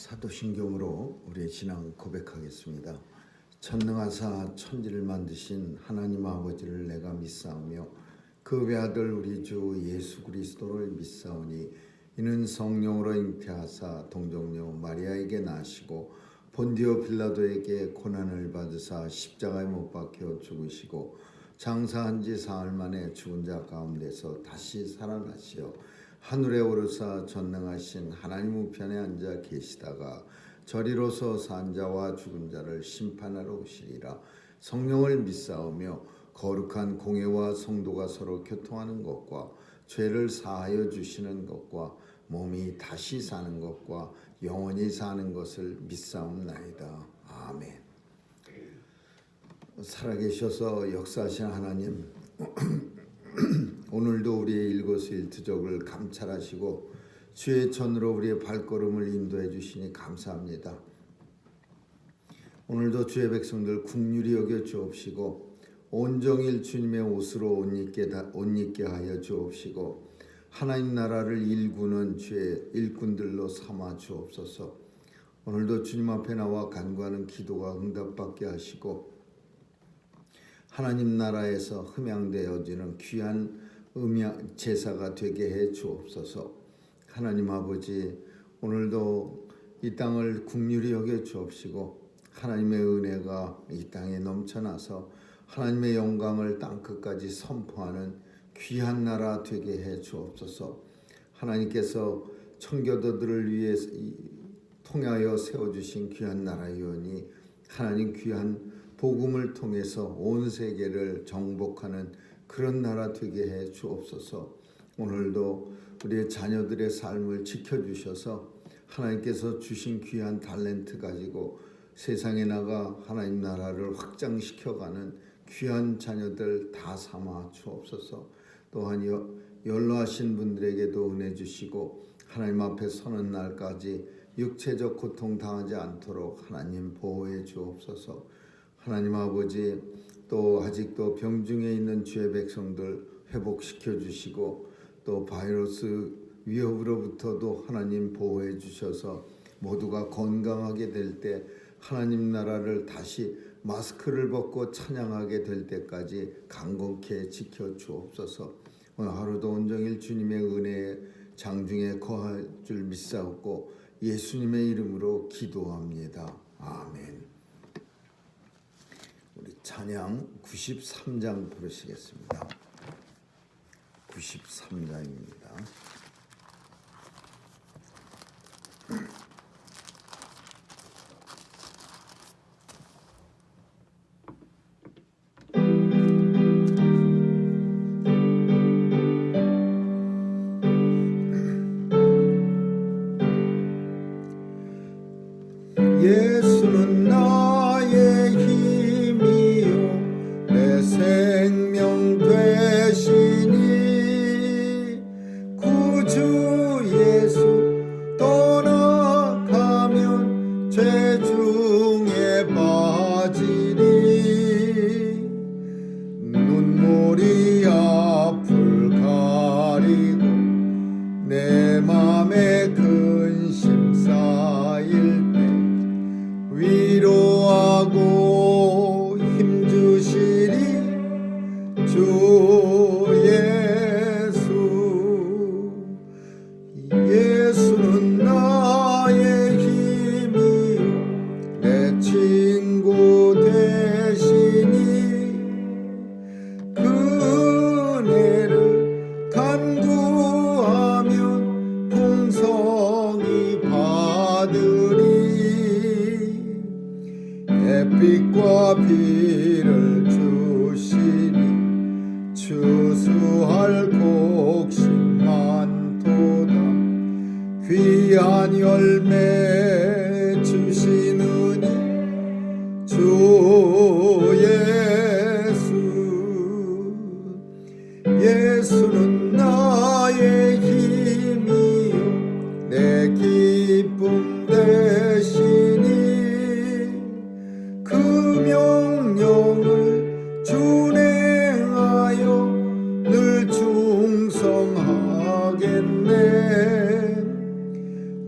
사도신경으로 우리의 신앙 고백하겠습니다. 전능하사 천지를 만드신 하나님 아버지를 내가 믿사오며 그 외아들 우리 주 예수 그리스도를 믿사오니 이는 성령으로 잉태하사 동정녀 마리아에게 나시고 본디오 빌라도에게 고난을 받으사 십자가에 못 박혀 죽으시고 장사한 지 사흘 만에 죽은 자 가운데서 다시 살아나시어 하늘에 오르사 전능하신 하나님 우편에 앉아 계시다가 저리로서 산 자와 죽은 자를 심판하러 오시리라. 성령을 믿사오며 거룩한 공회와 성도가 서로 교통하는 것과 죄를 사하여 주시는 것과 몸이 다시 사는 것과 영원히 사는 것을 믿사옵나이다. 아멘. 살아계셔서 역사하신 하나님, 오늘도 우리의 일거수일투족을 감찰하시고 주의 전으로 우리의 발걸음을 인도해 주시니 감사합니다. 오늘도 주의 백성들 긍휼히 여겨 주옵시고 온종일 주님의 옷으로 옷 입게 하여 주옵시고 하나님 나라를 일구는 주의 일꾼들로 삼아 주옵소서. 오늘도 주님 앞에 나와 간구하는 기도가 응답받게 하시고 하나님 나라에서 흠양되어지는 귀한 제사가 되게 해 주옵소서. 하나님 아버지, 오늘도 이 땅을 긍휼히 여겨 주옵시고 하나님의 은혜가 이 땅에 넘쳐나서 하나님의 영광을 땅끝까지 선포하는 귀한 나라 되게 해 주옵소서. 하나님께서 청교도들을 위해 통하여 세워주신 귀한 나라이오니 하나님 귀한 복음을 통해서 온 세계를 정복하는 그런 나라 되게 해 주옵소서. 오늘도 우리의 자녀들의 삶을 지켜주셔서 하나님께서 주신 귀한 탤런트 가지고 세상에 나가 하나님 나라를 확장시켜가는 귀한 자녀들 다 삼아 주옵소서. 또한 연로하신 분들에게도 은혜 주시고 하나님 앞에 서는 날까지 육체적 고통 당하지 않도록 하나님 보호해 주옵소서. 하나님 아버지, 또 아직도 병중에 있는 주의 백성들 회복시켜 주시고 또 바이러스 위협으로부터도 하나님 보호해 주셔서 모두가 건강하게 될 때 하나님 나라를 다시 마스크를 벗고 찬양하게 될 때까지 강건케 지켜 주옵소서. 오늘 하루도 온종일 주님의 은혜의 장중에 거할 줄 믿사옵고 예수님의 이름으로 기도합니다. 아멘. 우리 찬양 93장 부르시겠습니다. 93장입니다. 예수는 나의 힘이요 내 생명 되시니 구주 예수 떠나가면 죄 중에 빠지리 눈물이 앞을 가리고 내 맘에 근심 쌓일 위로하고 힘주시리 주 예수. 예수는 나의 힘이요 내 친구 되시니 그 은혜를 간구하면 풍성히 받으리. 햇빛과 비를 주시니 추수할 곡식 많도다. 귀한 열매 주시느니 주 예수. 예수는 나의 힘이요 내 기쁨 되시니 그 명령을 준행하여 늘 충성하겠네.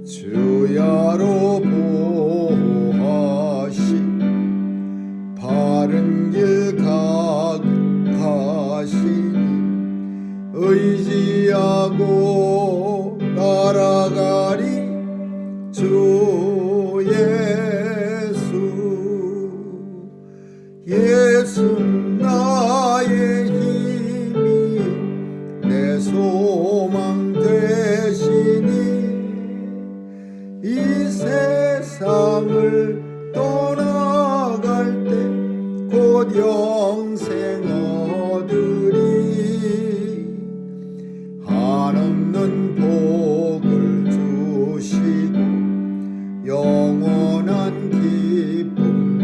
주야로 이 세상을 떠나갈 때 곧 영생 얻으리 한없는 복을 주시고 영원한 기쁨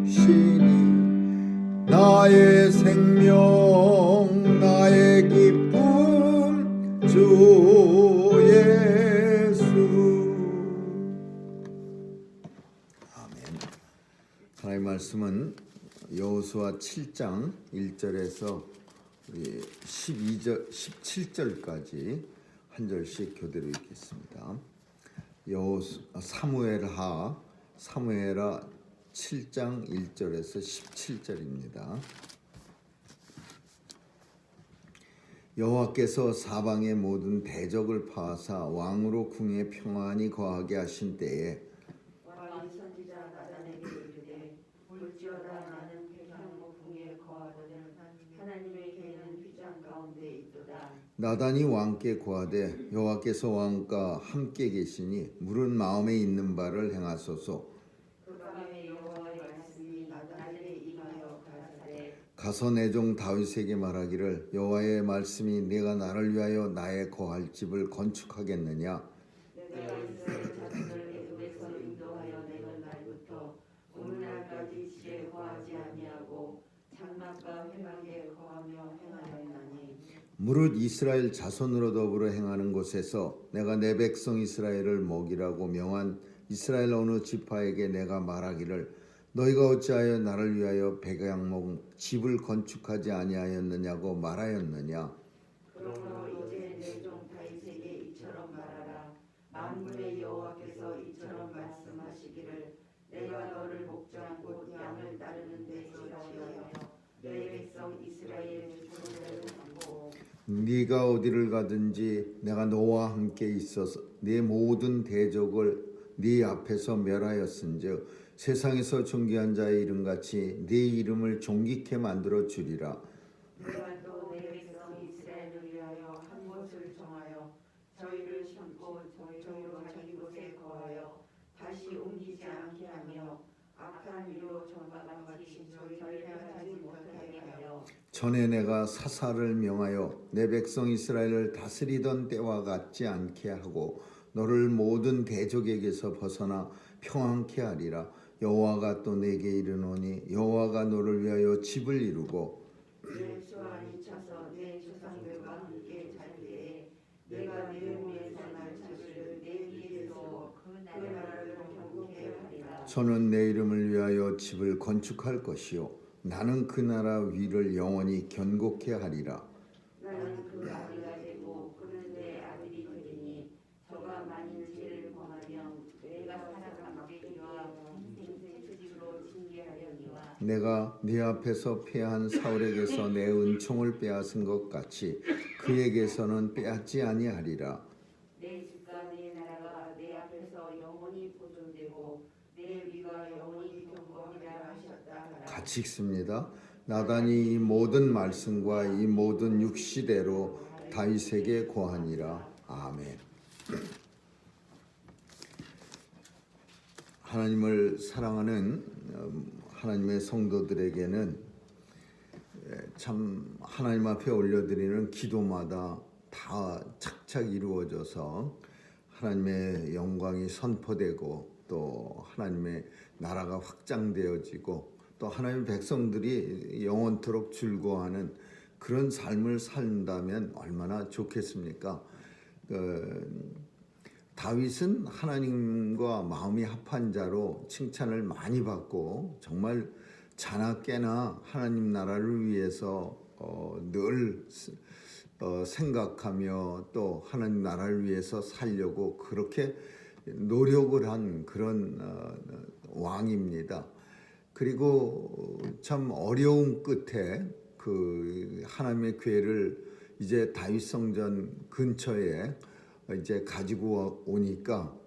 되시니 나의 생명 나의 기쁨 주 예수. 아멘. 하나님의 말씀은 여호수아 7장 1절에서 우리 17절까지 한 절씩 교대로 읽겠습니다. 사무엘하 7장 1절에서 17절입니다. 여호와께서 사방의 모든 대적을 파하사 왕으로 궁에 평안히 거하게 하신 때에 왕이 선지자 나단에게 이르되 볼지어다 나는 백향목 궁에 거하거든 하나님의 계는 휘장 가운데 있도다. 나단이 왕께 고하되 여호와께서 왕과 함께 계시니 물은 마음에 있는 바를 행하소서. 그 밤에 여호와의 말씀이 나단에게 임하여 가라사대 가서 내 종 다윗에게 말하기를 여호와의 말씀이 내가 나를 위하여 나의 거할 집을 건축하겠느냐. 내가 이스라엘 자손을 애굽에서 인도하여 내던 날부터 오늘날까지 지에 거하지 아니하고 장막과 회막에 거하며 행하였나니 무릇 이스라엘 자손으로 더불어 행하는 곳에서 내가 내 백성 이스라엘을 먹이라고 명한 이스라엘 어느 지파에게 내가 말하기를 너희가 어찌하여 나를 위하여 백향목 집을 건축하지 아니하였느냐고 말하였느냐. 그러므로 이제 내 종 다윗에게 이처럼 말하라. 만군의 여호와께서 이처럼 말씀하시기를 내가 너를 목장 곧 양을 따르는 데 지라하여 내 백성 이스라엘 주권을 삼고 네가 어디를 가든지 내가 너와 함께 있어서 네 모든 대적을 네 앞에서 멸하였은즉 세상에서 존귀한 자의 이름같이 네 이름을 존귀케 만들어 주리라. 내가 또 내 백성 이스라엘을 위하여 한 곳을 정하여 저희를 심고 저희로 자기 곳에 거하여 다시 옮기지 않게 하며 악한 위로 전과와 같이 저희를 하지 못하게 하여 전에 내가 사사를 명하여 내 백성 이스라엘을 다스리던 때와 같지 않게 하고 너를 모든 대적에게서 벗어나 평안케 하리라. 여호와가 또 내게 이르노니 여호와가 너를 위하여 집을 이루고 내 수완이 차서 내 조상들과 함께 잘 때에 내가 내 몸에서 날 찾으려 내 길에서 그 나라를 경고케 하리라. 저는 내 이름을 위하여 집을 건축할 것이요 나는 그 나라 위를 영원히 견고케 하리라. 나는 그 아비가 되고 그는 내 아들이 되리니 저가 만일 죄를 범하면 내가 살아남게 이와 생생식으로 징계하려니와 내가 네 앞에서 패한 사울에게서 내 은총을 빼앗은 것 같이 그에게서는 빼앗지 아니하리라. 내 집과 내 나라가 내 앞에서 영원히 보존되고 내 위가 영원히 경고하리라 하셨다 하라. 같이 읽습니다. 나단이 이 모든 말씀과 이 모든 육시대로 다윗에게 고하니라. 아멘. 하나님을 사랑하는 하나님의 성도들에게는 참 하나님 앞에 올려드리는 기도마다 다 착착 이루어져서 하나님의 영광이 선포되고 또 하나님의 나라가 확장되어지고 또 하나님의 백성들이 영원토록 즐거워하는 그런 삶을 산다면 얼마나 좋겠습니까? 다윗은 하나님과 마음이 합한 자로 칭찬을 많이 받고 정말 자나 깨나 하나님 나라를 위해서 늘 생각하며 또 하나님 나라를 위해서 살려고 그렇게 노력을 한 그런 왕입니다. 그리고 참 어려운 끝에 그 하나님의 궤를 이제 다윗 성전 근처에 이제 가지고 오니까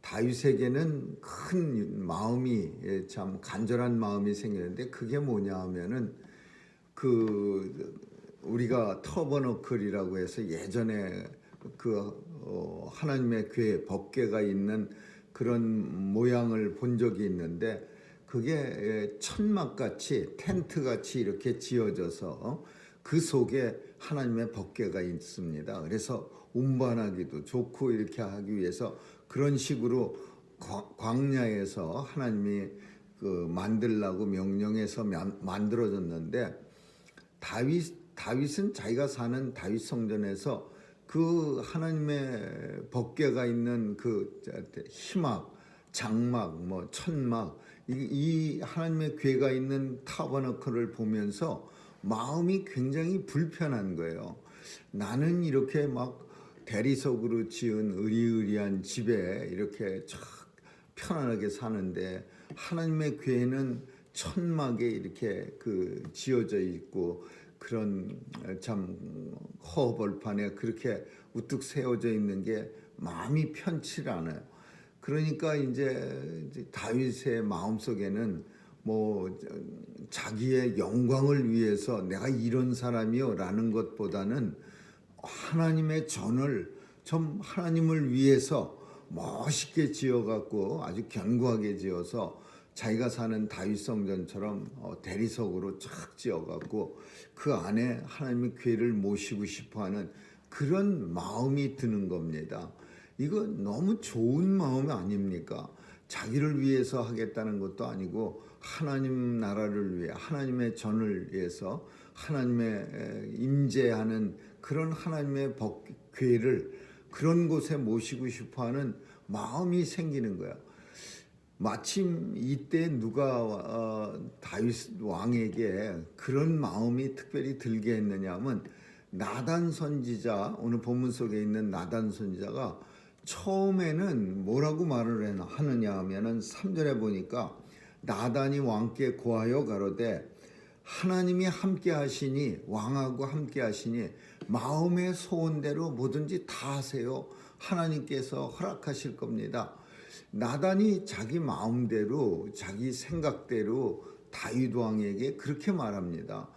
다윗에게는 큰 마음이 참 간절한 마음이 생기는데 그게 뭐냐 하면은 그 우리가 터버너클이라고 해서 예전에 그 하나님의 궤 법궤가 있는 그런 모양을 본 적이 있는데 그게 천막같이 텐트같이 이렇게 지어져서 그 속에 하나님의 법궤가 있습니다. 그래서 운반하기도 좋고 이렇게 하기 위해서 그런 식으로 광야에서 하나님이 만들라고 명령해서 만들어졌는데 다윗은 자기가 사는 다윗 성전에서 그 하나님의 법궤가 있는 그 희막, 장막, 뭐 천막 이 하나님의 궤가 있는 타버너클을 보면서 마음이 굉장히 불편한 거예요. 나는 이렇게 막 대리석으로 지은 의리의리한 집에 이렇게 쫙 편안하게 사는데 하나님의 궤는 천막에 이렇게 지어져 있고 그런 참 허벌판에 그렇게 우뚝 세워져 있는 게 마음이 편치 않아요. 그러니까 이제 다윗의 마음속에는 뭐 자기의 영광을 위해서 내가 이런 사람이요라는 것보다는 하나님의 전을 좀 하나님을 위해서 멋있게 지어갖고 아주 견고하게 지어서 자기가 사는 다윗 성전처럼 대리석으로 쫙 지어갖고 그 안에 하나님의 궤를 모시고 싶어하는 그런 마음이 드는 겁니다. 이거 너무 좋은 마음 아닙니까? 자기를 위해서 하겠다는 것도 아니고 하나님 나라를 위해 하나님의 전을 위해서 하나님의 임재하는 그런 하나님의 궤를 그런 곳에 모시고 싶어하는 마음이 생기는 거야. 마침 이때 누가 다윗 왕에게 그런 마음이 특별히 들게 했느냐 하면 나단 선지자, 오늘 본문 속에 있는 나단 선지자가 처음에는 뭐라고 말을 하느냐 하면은 3절에 보니까 나단이 왕께 고하여 가로되 하나님이 함께 하시니 왕하고 함께 하시니 마음의 소원대로 뭐든지 다 하세요. 하나님께서 허락하실 겁니다. 나단이 자기 마음대로 자기 생각대로 다윗 왕에게 그렇게 말합니다.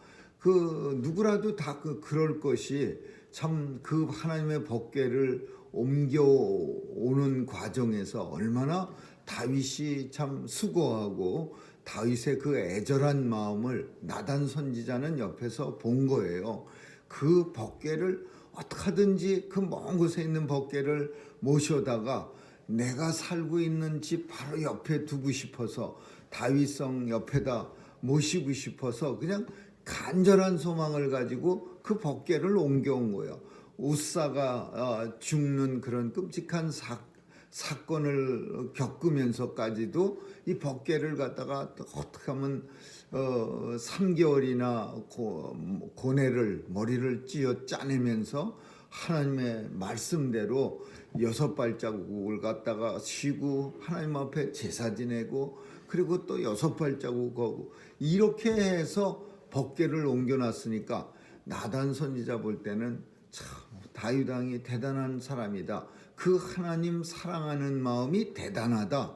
누구라도 다 그럴 것이 참 그 하나님의 법궤를 옮겨오는 과정에서 얼마나 다윗이 참 수고하고 다윗의 그 애절한 마음을 나단 선지자는 옆에서 본 거예요. 그 법궤를 어떻게 하든지 그 먼 곳에 있는 법궤를 모셔다가 내가 살고 있는 집 바로 옆에 두고 싶어서 다윗성 옆에다 모시고 싶어서 그냥 간절한 소망을 가지고 그 법궤를 옮겨온 거예요. 우사가 죽는 그런 끔찍한 사건을 겪으면서까지도 이 법궤를 갖다가 어떻게 하면 3개월이나 고뇌를 머리를 찧어 짜내면서 하나님의 말씀대로 6발자국을 갖다가 쉬고 하나님 앞에 제사 지내고 그리고 또 6발자국 거고 이렇게 해서 법궤를 옮겨놨으니까 나단 선지자 볼 때는 참 다윗 왕이 대단한 사람이다. 그 하나님 사랑하는 마음이 대단하다.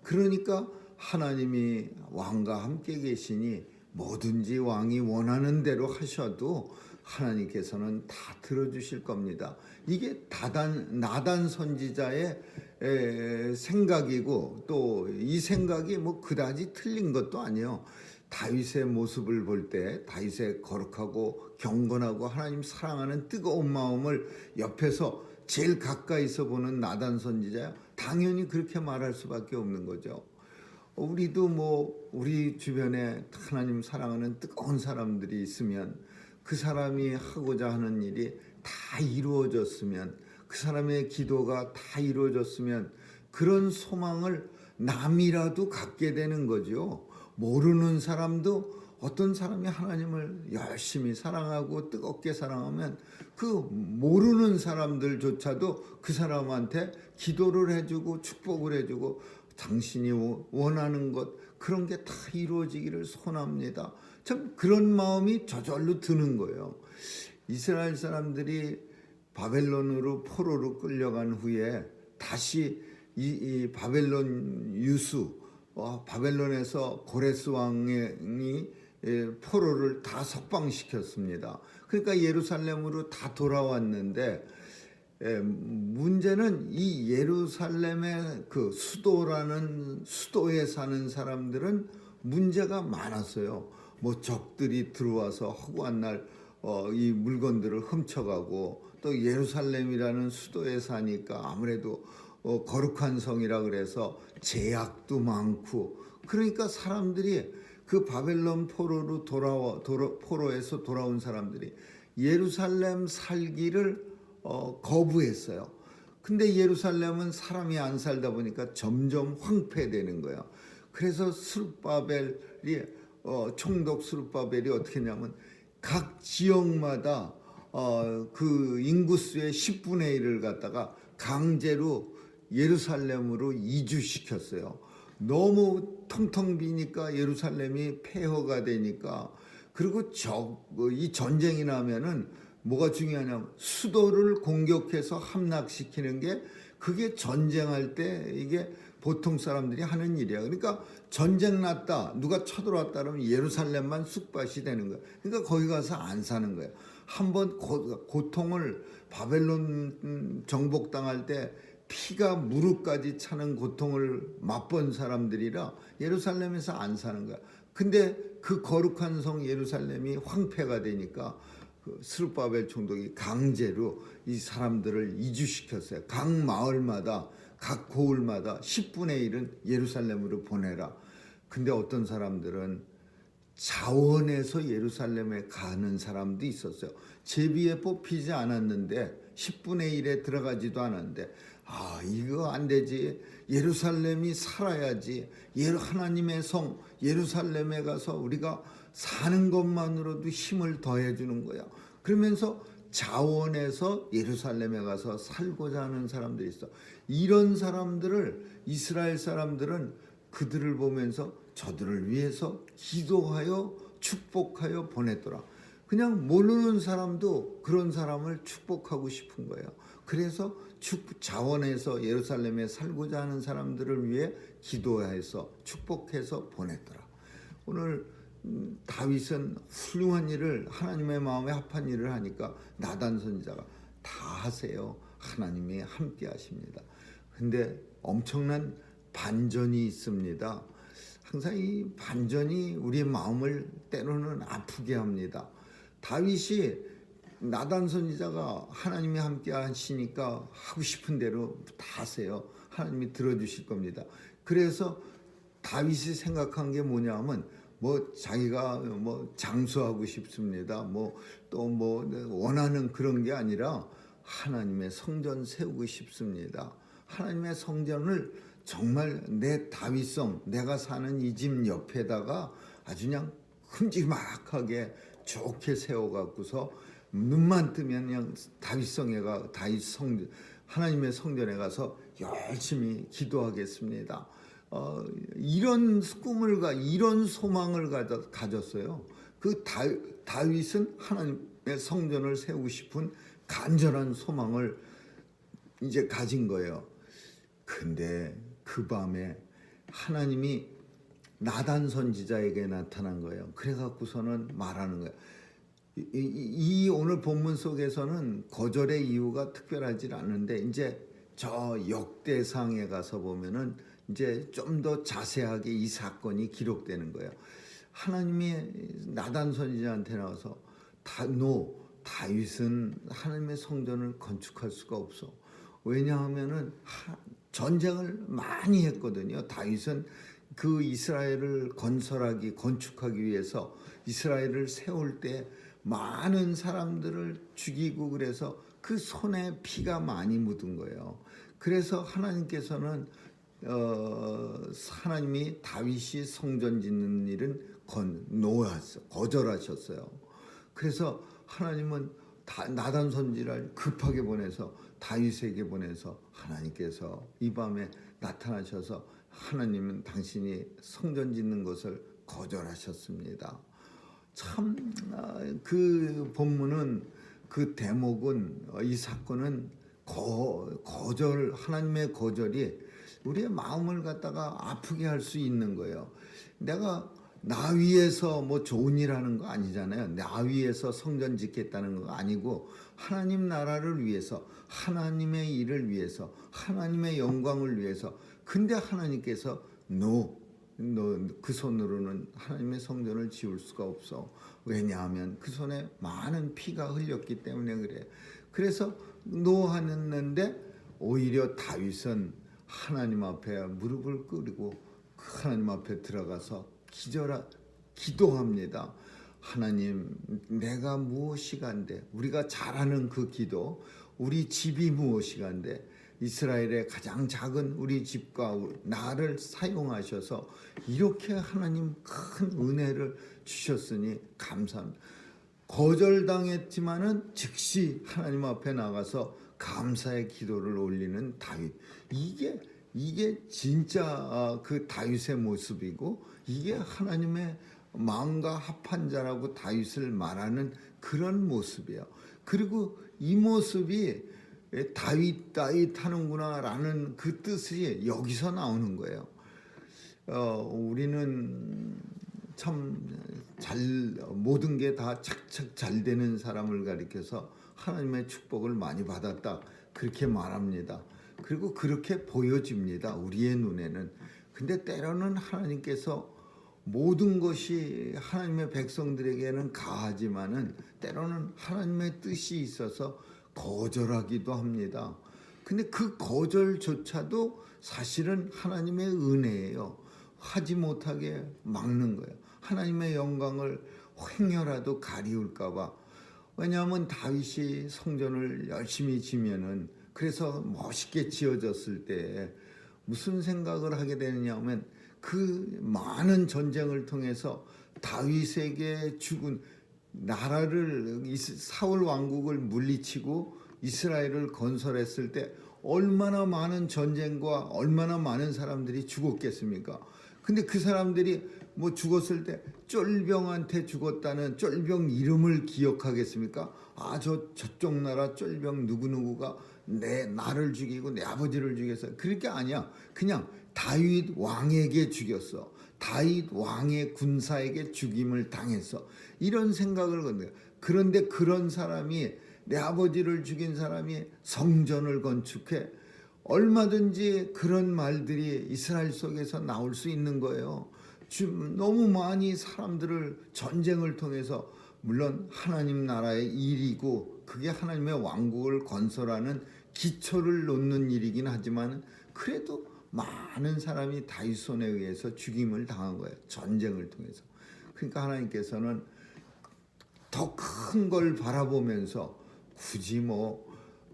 그러니까 하나님이 왕과 함께 계시니 뭐든지 왕이 원하는 대로 하셔도 하나님께서는 다 들어주실 겁니다. 이게 나단 선지자의 생각이고 또 이 생각이 뭐 그다지 틀린 것도 아니에요. 다윗의 모습을 볼 때 다윗의 거룩하고 경건하고 하나님 사랑하는 뜨거운 마음을 옆에서 제일 가까이서 보는 나단 선지자 당연히 그렇게 말할 수밖에 없는 거죠. 우리도 뭐 우리 주변에 하나님 사랑하는 뜨거운 사람들이 있으면 그 사람이 하고자 하는 일이 다 이루어졌으면 그 사람의 기도가 다 이루어졌으면 그런 소망을 남이라도 갖게 되는 거죠. 모르는 사람도 어떤 사람이 하나님을 열심히 사랑하고 뜨겁게 사랑하면 그 모르는 사람들조차도 그 사람한테 기도를 해주고 축복을 해주고 당신이 원하는 것 그런 게 다 이루어지기를 소원합니다. 참 그런 마음이 저절로 드는 거예요. 이스라엘 사람들이 바벨론으로 포로로 끌려간 후에 다시 이 바벨론 유수 바벨론에서 고레스 왕이 포로를 다 석방시켰습니다. 그러니까 예루살렘으로 다 돌아왔는데 문제는 이 예루살렘의 그 수도에 사는 사람들은 문제가 많았어요. 뭐 적들이 들어와서 허구한 날 이 물건들을 훔쳐가고, 또 예루살렘이라는 수도에 사니까 아무래도 거룩한 성이라 그래서 제약도 많고, 그러니까 사람들이 그 바벨론 포로에서 돌아온 사람들이 예루살렘 살기를 거부했어요. 근데 예루살렘은 사람이 안 살다 보니까 점점 황폐되는 거예요. 그래서 총독 스룹바벨이 어떻게 했냐면 각 지역마다 그 인구수의 10분의 1을 갖다가 강제로 예루살렘으로 이주시켰어요. 너무 텅텅 비니까 예루살렘이 폐허가 되니까. 그리고 이 전쟁이 나면은 뭐가 중요하냐면 수도를 공격해서 함락시키는 게, 그게 전쟁할 때 이게 보통 사람들이 하는 일이야. 그러니까 전쟁 났다, 누가 쳐들어왔다 그러면 예루살렘만 쑥밭이 되는 거야. 그러니까 거기 가서 안 사는 거야. 한번 고통을, 바벨론 정복당할 때 피가 무릎까지 차는 고통을 맛본 사람들이라 예루살렘에서 안 사는 거야. 근데 그 거룩한 성 예루살렘이 황폐가 되니까 그 스룹바벨 총독이 강제로 이 사람들을 이주시켰어요. 각 마을마다, 각 고을마다 10분의 1은 예루살렘으로 보내라. 근데 어떤 사람들은 자원해서 예루살렘에 가는 사람도 있었어요. 제비에 뽑히지 않았는데 10분의 1에 들어가지도 않았는데, 이거 안 되지, 예루살렘이 살아야지, 하나님의 성 예루살렘에 가서 우리가 사는 것만으로도 힘을 더해주는 거야. 그러면서 자원해서 예루살렘에 가서 살고자 하는 사람들이 있어. 이런 사람들을 이스라엘 사람들은 그들을 보면서 저들을 위해서 기도하여 축복하여 보냈더라. 그냥 모르는 사람도 그런 사람을 축복하고 싶은 거예요. 그래서 자원해서 예루살렘에 살고자 하는 사람들을 위해 기도해서 축복해서 보냈더라. 오늘 다윗은 훌륭한 일을, 하나님의 마음에 합한 일을 하니까 나단 선지자가 다 하세요, 하나님이 함께 하십니다. 근데 엄청난 반전이 있습니다. 항상 이 반전이 우리의 마음을 때로는 아프게 합니다. 다윗이, 나단 선지자가 하나님이 함께 하시니까 하고 싶은 대로 다 하세요, 하나님이 들어주실 겁니다. 그래서 다윗이 생각한 게 뭐냐면, 자기가 장수하고 싶습니다, 또 원하는 그런 게 아니라 하나님의 성전 세우고 싶습니다. 하나님의 성전을 정말 내 다윗성, 내가 사는 이 집 옆에다가 아주 그냥 큼지막하게 좋게 세워갖고서 눈만 뜨면 그냥 하나님의 성전에 가서 열심히 기도하겠습니다. 이런 꿈을 이런 소망을 가졌어요. 그 다윗은 하나님의 성전을 세우고 싶은 간절한 소망을 이제 가진 거예요. 근데 그 밤에 하나님이 나단 선지자에게 나타난 거예요. 그래갖고서는 말하는 거예요. 이 오늘 본문 속에서는 거절의 이유가 특별하지 않은데, 이제 저 역대상에 가서 보면은 이제 좀 더 자세하게 이 사건이 기록되는 거예요. 하나님이 나단 선지자한테 나와서 다윗은 하나님의 성전을 건축할 수가 없어. 왜냐하면은 전쟁을 많이 했거든요. 다윗은 그 이스라엘을 건축하기 위해서 이스라엘을 세울 때 많은 사람들을 죽이고, 그래서 그 손에 피가 많이 묻은 거예요. 그래서 하나님께서는 하나님이 다윗이 성전 짓는 일은 거절하셨어요. 그래서 하나님은 나단 선지자를 급하게 보내서 다윗에게 보내서 하나님께서 이 밤에 나타나셔서 하나님은 당신이 성전 짓는 것을 거절하셨습니다. 참 그 본문은, 그 대목은, 이 사건은 하나님의 거절이 우리의 마음을 갖다가 아프게 할 수 있는 거예요. 내가 나 위해서 뭐 좋은 일 하는 거 아니잖아요. 나 위해서 성전 짓겠다는 거 아니고 하나님 나라를 위해서, 하나님의 일을 위해서, 하나님의 영광을 위해서. 근데 하나님께서 너 그 손으로는 하나님의 성전을 지을 수가 없어. 왜냐하면 그 손에 많은 피가 흘렸기 때문에 그래. 그래서 노하는데 오히려 다윗은 하나님 앞에 무릎을 꿇고 하나님 앞에 들어가서 기도합니다. 하나님, 내가 무엇이간데, 우리가 잘하는 그 기도, 우리 집이 무엇이간데, 이스라엘의 가장 작은 우리 집과 나를 사용하셔서 이렇게 하나님 큰 은혜를 주셨으니 감사합니다. 거절당했지만은 즉시 하나님 앞에 나가서 감사의 기도를 올리는 다윗. 이게 진짜 그 다윗의 모습이고, 이게 하나님의 마음과 합한 자라고 다윗을 말하는 그런 모습이에요. 그리고 이 모습이 다윗 하는구나 라는 그 뜻이 여기서 나오는 거예요. 우리는 참 모든 게 다 착착 잘 되는 사람을 가리켜서 하나님의 축복을 많이 받았다, 그렇게 말합니다. 그리고 그렇게 보여집니다, 우리의 눈에는. 근데 때로는 하나님께서 모든 것이 하나님의 백성들에게는 가하지만은 때로는 하나님의 뜻이 있어서 거절하기도 합니다. 근데 그 거절조차도 사실은 하나님의 은혜예요. 하지 못하게 막는 거예요. 하나님의 영광을 횡여라도 가리울까 봐. 왜냐하면 다윗이 성전을 열심히 지면은, 그래서 멋있게 지어졌을 때 무슨 생각을 하게 되느냐 하면, 그 많은 전쟁을 통해서 다윗에게 죽은 나라를, 사울 왕국을 물리치고 이스라엘을 건설했을 때 얼마나 많은 전쟁과 얼마나 많은 사람들이 죽었겠습니까? 근데 그 사람들이 뭐 죽었을 때 쫄병한테 죽었다는 쫄병 이름을 기억하겠습니까? 저쪽 나라 쫄병 누구누구가 나를 죽이고 내 아버지를 죽였어. 그게 아니야. 그냥 다윗 왕에게 죽였어. 다윗 왕의 군사에게 죽임을 당했어. 이런 생각을 건드려. 그런데 그런 사람이, 내 아버지를 죽인 사람이 성전을 건축해. 얼마든지 그런 말들이 이스라엘 속에서 나올 수 있는 거예요. 너무 많이 사람들을 전쟁을 통해서, 물론 하나님 나라의 일이고 그게 하나님의 왕국을 건설하는 기초를 놓는 일이긴 하지만, 그래도 많은 사람이 다윗 손에 의해서 죽임을 당한 거예요, 전쟁을 통해서. 그러니까 하나님께서는 더 큰 걸 바라보면서 굳이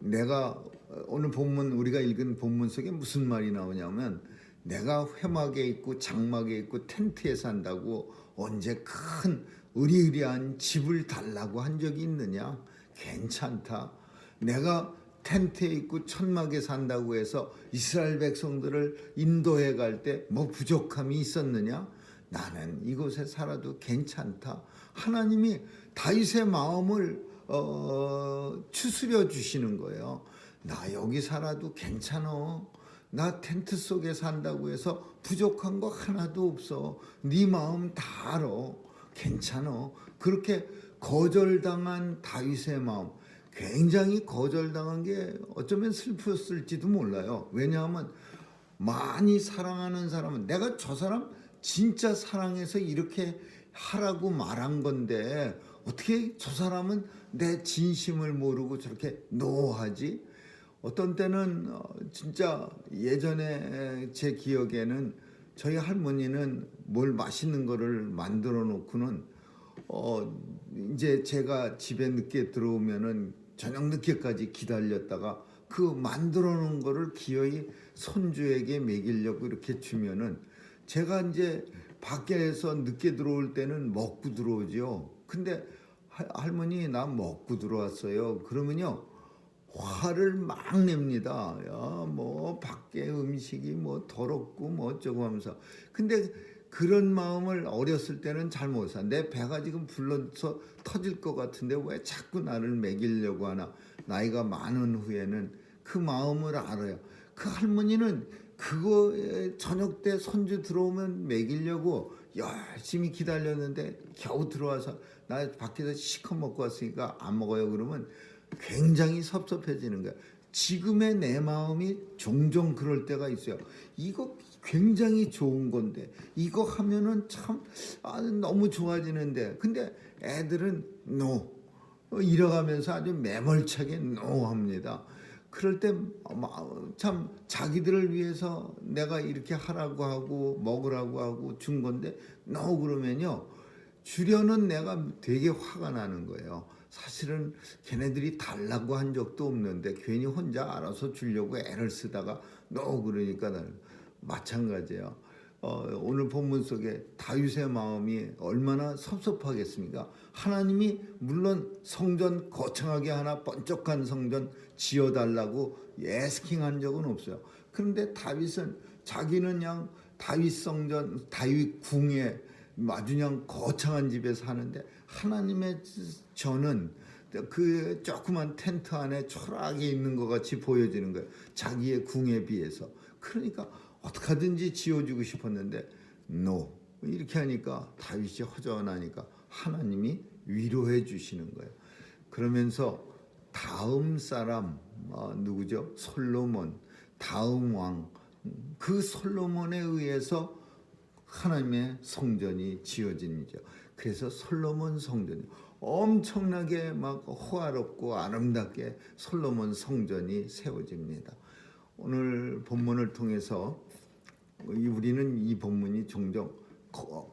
내가 오늘 본문, 우리가 읽은 본문 속에 무슨 말이 나오냐면, 내가 회막에 있고 장막에 있고 텐트에 산다고 언제 큰 의리의리한 집을 달라고 한 적이 있느냐? 괜찮다. 내가 텐트에 있고 천막에 산다고 해서 이스라엘 백성들을 인도해 갈 때 뭐 부족함이 있었느냐? 나는 이곳에 살아도 괜찮다. 하나님이 다윗의 마음을 추스려 주시는 거예요. 나 여기 살아도 괜찮아. 나 텐트 속에 산다고 해서 부족한 거 하나도 없어. 네 마음 다 알아. 괜찮아. 그렇게 거절당한 다윗의 마음, 굉장히 거절당한 게 어쩌면 슬펐을지도 몰라요. 왜냐하면 많이 사랑하는 사람은, 내가 저 사람 진짜 사랑해서 이렇게 하라고 말한 건데 어떻게 저 사람은 내 진심을 모르고 저렇게 노하지? 어떤 때는 진짜 예전에 제 기억에는 저희 할머니는 뭘 맛있는 거를 만들어 놓고는 이제 제가 집에 늦게 들어오면은 저녁 늦게까지 기다렸다가 그 만들어 놓은 거를 기어이 손주에게 먹이려고 이렇게 주면은, 제가 이제 밖에서 늦게 들어올 때는 먹고 들어오죠. 근데 할머니, 나 먹고 들어왔어요. 그러면요, 화를 막 냅니다. 야, 뭐 밖에 음식이 뭐 더럽고 뭐 어쩌고 하면서. 근데 그런 마음을 어렸을 때는 잘 못 사. 내 배가 지금 불러서 터질 것 같은데 왜 자꾸 나를 먹이려고 하나. 나이가 많은 후에는 그 마음을 알아요. 그 할머니는 그거 저녁 때 손주 들어오면 먹이려고 열심히 기다렸는데 겨우 들어와서 나 밖에서 시커 먹고 왔으니까 안 먹어요 그러면 굉장히 섭섭해지는 거야. 지금의 내 마음이 종종 그럴 때가 있어요. 이거 굉장히 좋은 건데 이거 하면은 참 너무 좋아지는데 근데 애들은 no 이러가면서 아주 매몰차게 no 합니다. 그럴 때 참 자기들을 위해서 내가 이렇게 하라고 하고 먹으라고 하고 준 건데 no 그러면요 주려는 내가 되게 화가 나는 거예요. 사실은 걔네들이 달라고 한 적도 없는데 괜히 혼자 알아서 주려고 애를 쓰다가 no 그러니까 나는 마찬가지예요. 오늘 본문 속에 다윗의 마음이 얼마나 섭섭하겠습니까? 하나님이 물론 성전 거창하게 하나 번쩍한 성전 지어달라고 예스킹한 적은 없어요. 그런데 다윗은 자기는 그냥 다윗 성전, 다윗 궁에 아주 그냥 거창한 집에 사는데 하나님의 저는 그 조그만 텐트 안에 초라하게 있는 것 같이 보여지는 거예요. 자기의 궁에 비해서. 그러니까 어떻게든지 지어주고 싶었는데 no 이렇게 하니까 다윗이 허전하니까 하나님이 위로해 주시는 거예요. 그러면서 다음 사람 누구죠? 솔로몬 다음 왕 그 솔로몬에 의해서 하나님의 성전이 지어집니다. 그래서 솔로몬 성전이 엄청나게 막 호화롭고 아름답게 솔로몬 성전이 세워집니다. 오늘 본문을 통해서 우리는 이 본문이 종종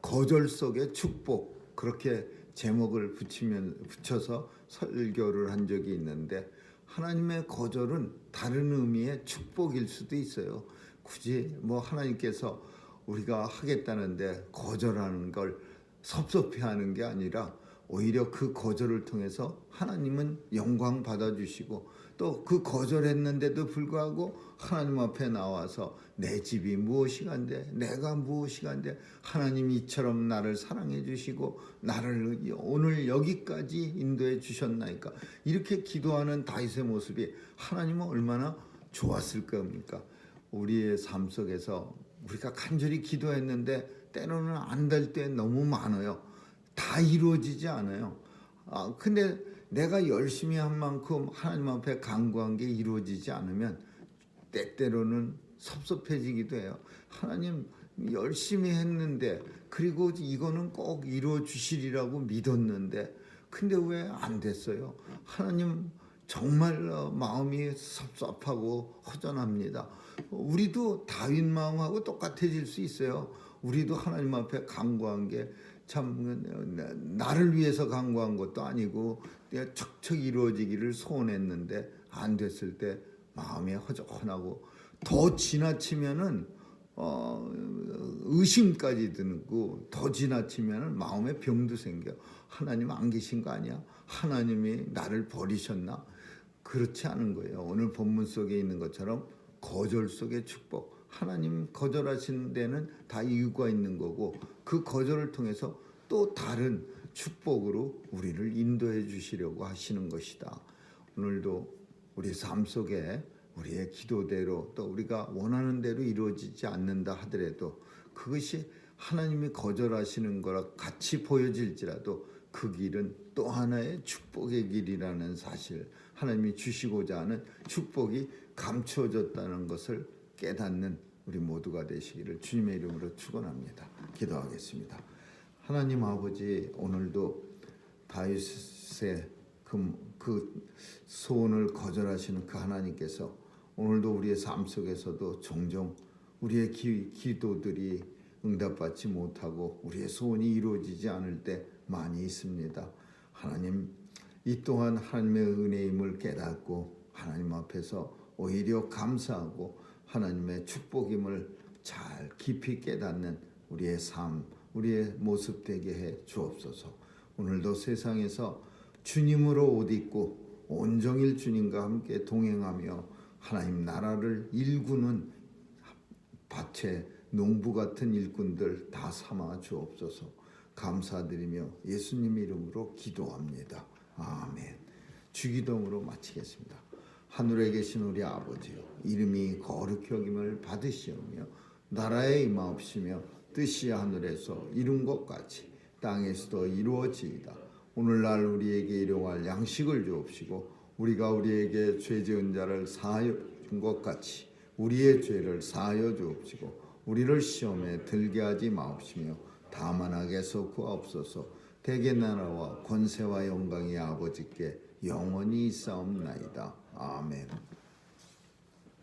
거절 속의 축복 그렇게 제목을 붙여서 설교를 한 적이 있는데 하나님의 거절은 다른 의미의 축복일 수도 있어요. 굳이 뭐 하나님께서 우리가 하겠다는데 거절하는 걸 섭섭해하는 게 아니라 오히려 그 거절을 통해서 하나님은 영광 받아주시고 또 그 거절했는데도 불구하고 하나님 앞에 나와서 내 집이 무엇이간데 내가 무엇이간데 하나님 이처럼 나를 사랑해 주시고 나를 오늘 여기까지 인도해 주셨나이까 이렇게 기도하는 다윗의 모습이 하나님은 얼마나 좋았을 겁니까? 우리의 삶 속에서 우리가 간절히 기도했는데 때로는 안 될 때 너무 많아요. 다 이루어지지 않아요. 근데 내가 열심히 한 만큼 하나님 앞에 간구한 게 이루어지지 않으면 때때로는 섭섭해지기도 해요. 하나님 열심히 했는데 그리고 이거는 꼭 이루어 주시리라고 믿었는데 근데 왜 안 됐어요? 하나님 정말 마음이 섭섭하고 허전합니다. 우리도 다윗 마음하고 똑같아질 수 있어요. 우리도 하나님 앞에 간구한 게 참 나를 위해서 간구한 것도 아니고 척척 이루어지기를 소원했는데 안 됐을 때 마음이 허전하고 더 지나치면은 의심까지 드고 더 지나치면은 마음에 병도 생겨. 하나님 안 계신 거 아니야? 하나님이 나를 버리셨나? 그렇지 않은 거예요. 오늘 본문 속에 있는 것처럼 거절 속의 축복. 하나님 거절하시는 데는 다 이유가 있는 거고 그 거절을 통해서 또 다른 축복으로 우리를 인도해 주시려고 하시는 것이다. 오늘도 우리 삶 속에 우리의 기도대로 또 우리가 원하는 대로 이루어지지 않는다 하더라도 그것이 하나님이 거절하시는 거라 같이 보여질지라도 그 길은 또 하나의 축복의 길이라는 사실 하나님이 주시고자 하는 축복이 감추어졌다는 것을 깨닫는 우리 모두가 되시기를 주님의 이름으로 축원합니다. 기도하겠습니다. 하나님 아버지 오늘도 다윗의 그 소원을 거절하시는 그 하나님께서 오늘도 우리의 삶 속에서도 종종 우리의 기도들이 응답받지 못하고 우리의 소원이 이루어지지 않을 때 많이 있습니다. 하나님 이 또한 하나님의 은혜임을 깨닫고 하나님 앞에서 오히려 감사하고 하나님의 축복임을 잘 깊이 깨닫는 우리의 삶, 우리의 모습 되게 해 주옵소서. 오늘도 세상에서 주님으로 옷 입고 온종일 주님과 함께 동행하며 하나님 나라를 일구는 밭에 농부 같은 일꾼들 다 삼아 주옵소서. 감사드리며 예수님 이름으로 기도합니다. 아멘. 주기도문으로 마치겠습니다. 하늘에 계신 우리 아버지여 이름이 거룩히 여김을 받으시오며 나라에 임하옵시며 뜻이 하늘에서 이룬 것 같이 땅에서도 이루어지이다. 오늘날 우리에게 일용할 양식을 주옵시고 우리가 우리에게 죄 지은 자를 사하여 준 것 같이 우리의 죄를 사하여 주옵시고 우리를 시험에 들게 하지 마옵시며 다만 악에서 구하옵소서. 대개 나라와 권세와 영광이 아버지께 영원히 있사옵나이다. 아멘.